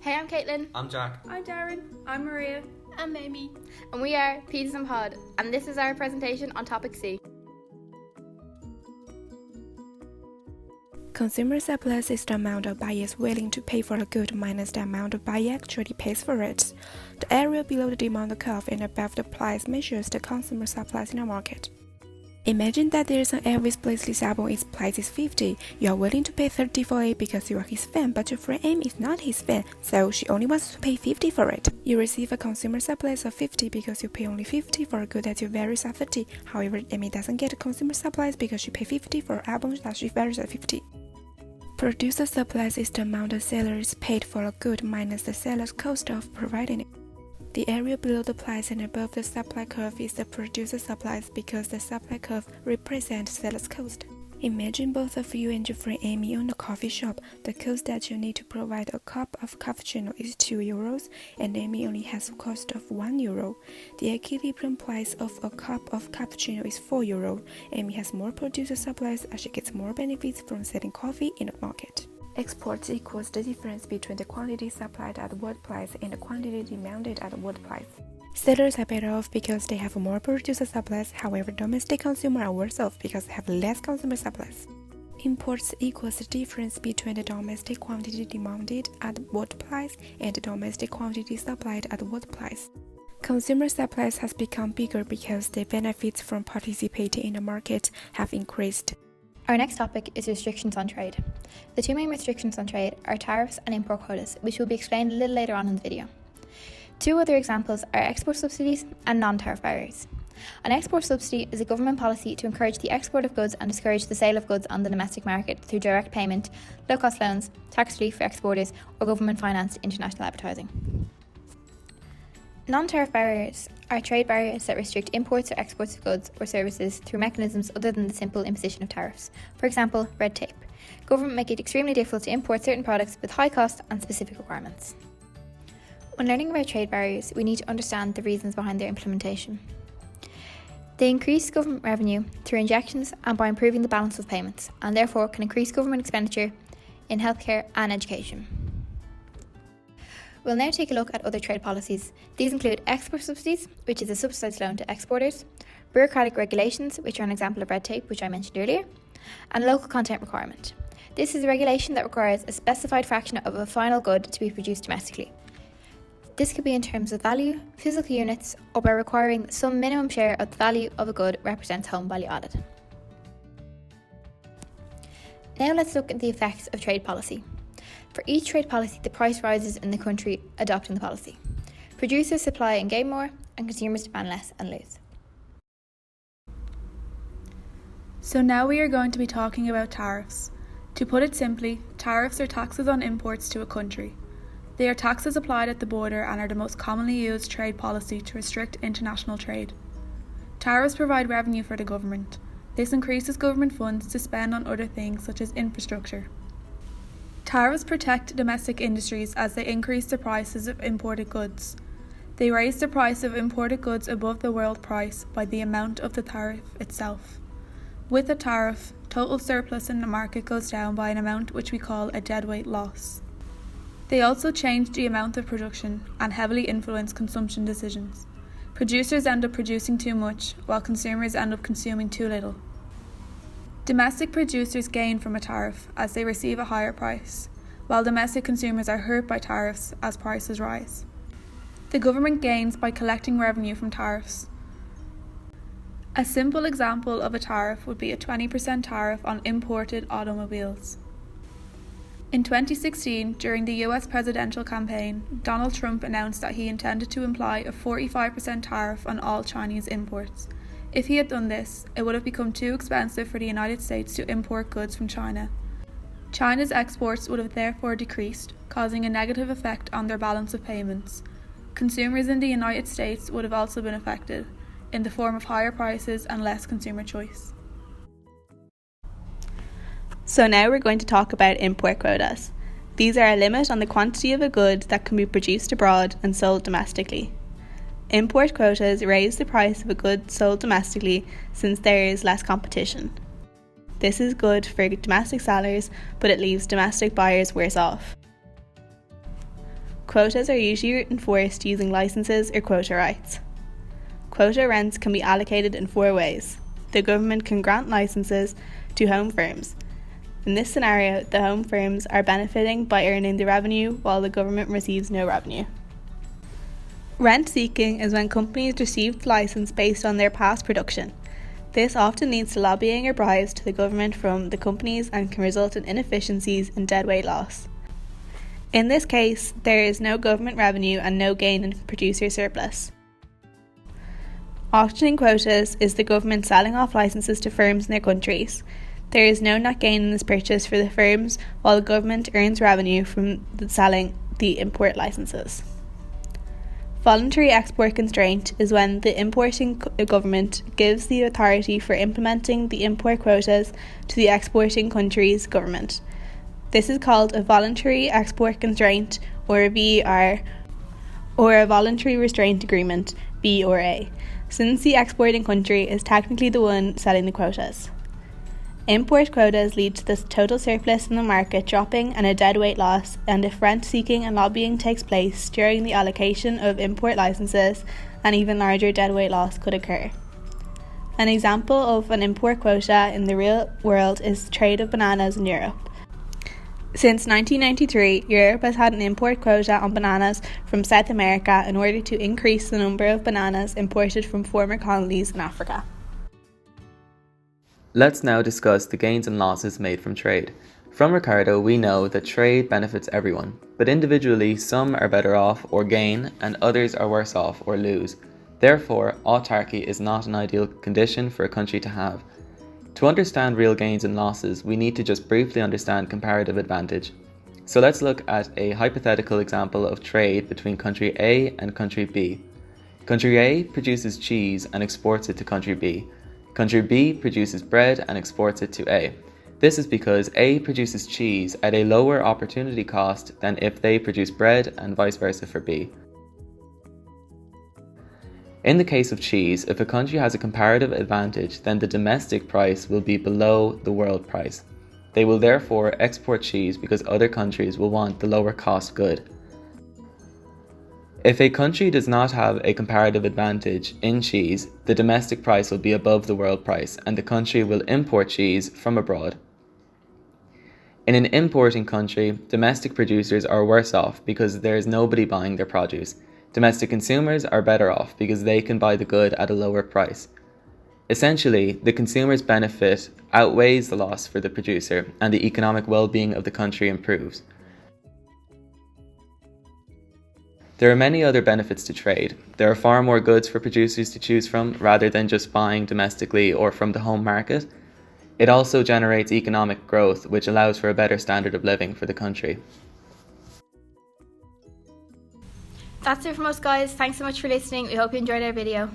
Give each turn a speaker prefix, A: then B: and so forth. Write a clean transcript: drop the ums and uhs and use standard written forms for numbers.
A: Hey, I'm Caitlin.
B: I'm Jack.
C: I'm Darren. I'm Maria.
A: I'm Amy. And we are Peas and Pod, and this is our presentation on topic C.
D: Consumer surplus is the amount a buyer is willing to pay for a good minus the amount a buyer actually pays for it. The area below the demand curve and above the price measures the consumer surplus in a market. Imagine that there is an Elvis Presley album, its price is 50. You are willing to pay 30 for it because you are his fan, but your friend Amy is not his fan, so she only wants to pay 50 for it. You receive a consumer surplus of 50 because you pay only 50 for a good that you value at 30. However, Amy doesn't get a consumer surplus because she paid 50 for an album that she values at 50. Producer surplus is the amount the seller is paid for a good minus the seller's cost of providing it. The area below the price and above the supply curve is the producer surplus because the supply curve represents seller's cost. Imagine both of you and your friend Amy own a coffee shop. The cost that you need to provide a cup of cappuccino is €2 and Amy only has a cost of €1. The equilibrium price of a cup of cappuccino is €4. Amy has more producer surplus as she gets more benefits from selling coffee in the market. Exports equals the difference between the quantity supplied at what price and the quantity demanded at what price. Sellers are better off because they have more producer surplus, however domestic consumers are worse off because they have less consumer surplus. Imports equals the difference between the domestic quantity demanded at what price and the domestic quantity supplied at what price. Consumer surplus has become bigger because the benefits from participating in the market have increased.
A: Our next topic is restrictions on trade. The two main restrictions on trade are tariffs and import quotas, which will be explained a little later on in the video. Two other examples are export subsidies and non-tariff barriers. An export subsidy is a government policy to encourage the export of goods and discourage the sale of goods on the domestic market through direct payment, low-cost loans, tax relief for exporters, or government-financed international advertising. Non-tariff barriers are trade barriers that restrict imports or exports of goods or services through mechanisms other than the simple imposition of tariffs. For example, red tape. Government make it extremely difficult to import certain products with high cost and specific requirements. When learning about trade barriers, we need to understand the reasons behind their implementation. They increase government revenue through injections and by improving the balance of payments, and therefore can increase government expenditure in healthcare and education. We'll now take a look at other trade policies. These include export subsidies, which is a subsidised loan to exporters, bureaucratic regulations, which are an example of red tape, which I mentioned earlier, and local content requirement. This is a regulation that requires a specified fraction of a final good to be produced domestically. This could be in terms of value, physical units, or by requiring that some minimum share of the value of a good represents home value added. Now let's look at the effects of trade policy. For each trade policy, the price rises in the country adopting the policy. Producers supply and gain more, and consumers demand less and lose.
C: So now we are going to be talking about tariffs. To put it simply, tariffs are taxes on imports to a country. They are taxes applied at the border and are the most commonly used trade policy to restrict international trade. Tariffs provide revenue for the government. This increases government funds to spend on other things such as infrastructure. Tariffs protect domestic industries as they increase the prices of imported goods. They raise the price of imported goods above the world price by the amount of the tariff itself. With a tariff, total surplus in the market goes down by an amount which we call a deadweight loss. They also change the amount of production and heavily influence consumption decisions. Producers end up producing too much, while consumers end up consuming too little. Domestic producers gain from a tariff as they receive a higher price, while domestic consumers are hurt by tariffs as prices rise. The government gains by collecting revenue from tariffs. A simple example of a tariff would be a 20% tariff on imported automobiles. In 2016, during the US presidential campaign, Donald Trump announced that he intended to imply a 45% tariff on all Chinese imports. If he had done this, it would have become too expensive for the United States to import goods from China. China's exports would have therefore decreased, causing a negative effect on their balance of payments. Consumers in the United States would have also been affected, in the form of higher prices and less consumer choice.
E: So now we're going to talk about import quotas. These are a limit on the quantity of a good that can be produced abroad and sold domestically. Import quotas raise the price of a good sold domestically since there is less competition. This is good for domestic sellers, but it leaves domestic buyers worse off. Quotas are usually enforced using licenses or quota rights. Quota rents can be allocated in 4 ways. The government can grant licenses to home firms. In this scenario, the home firms are benefiting by earning the revenue while the government receives no revenue. Rent seeking is when companies receive the license based on their past production. This often leads to lobbying or bribes to the government from the companies and can result in inefficiencies and deadweight loss. In this case, there is no government revenue and no gain in producer surplus. Auctioning quotas is the government selling off licenses to firms in their countries. There is no net gain in this purchase for the firms, while the government earns revenue from selling the import licenses. Voluntary export constraint is when the importing government gives the authority for implementing the import quotas to the exporting country's government. This is called a voluntary export constraint, or a VER, or a voluntary restraint agreement, VRA, since the exporting country is technically the one setting the quotas. Import quotas lead to the total surplus in the market dropping and a deadweight loss, and if rent seeking and lobbying takes place during the allocation of import licenses, an even larger deadweight loss could occur. An example of an import quota in the real world is the trade of bananas in Europe. Since 1993, Europe has had an import quota on bananas from South America in order to increase the number of bananas imported from former colonies in Africa.
B: Let's now discuss the gains and losses made from trade. From Ricardo, we know that trade benefits everyone, but individually some are better off or gain and others are worse off or lose. Therefore, autarky is not an ideal condition for a country to have. To understand real gains and losses, we need to just briefly understand comparative advantage. So let's look at a hypothetical example of trade between country A and country B. Country A produces cheese and exports it to country B. Country B produces bread and exports it to A. This is because A produces cheese at a lower opportunity cost than if they produce bread, and vice versa for B. In the case of cheese, if a country has a comparative advantage, then the domestic price will be below the world price. They will therefore export cheese because other countries will want the lower cost good. If a country does not have a comparative advantage in cheese, the domestic price will be above the world price and the country will import cheese from abroad. In an importing country, domestic producers are worse off because there is nobody buying their produce. Domestic consumers are better off because they can buy the good at a lower price. Essentially, the consumer's benefit outweighs the loss for the producer and the economic well-being of the country improves. There are many other benefits to trade. There are far more goods for producers to choose from rather than just buying domestically or from the home market. It also generates economic growth, which allows for a better standard of living for the country.
A: That's it from us, guys. Thanks so much for listening. We hope you enjoyed our video.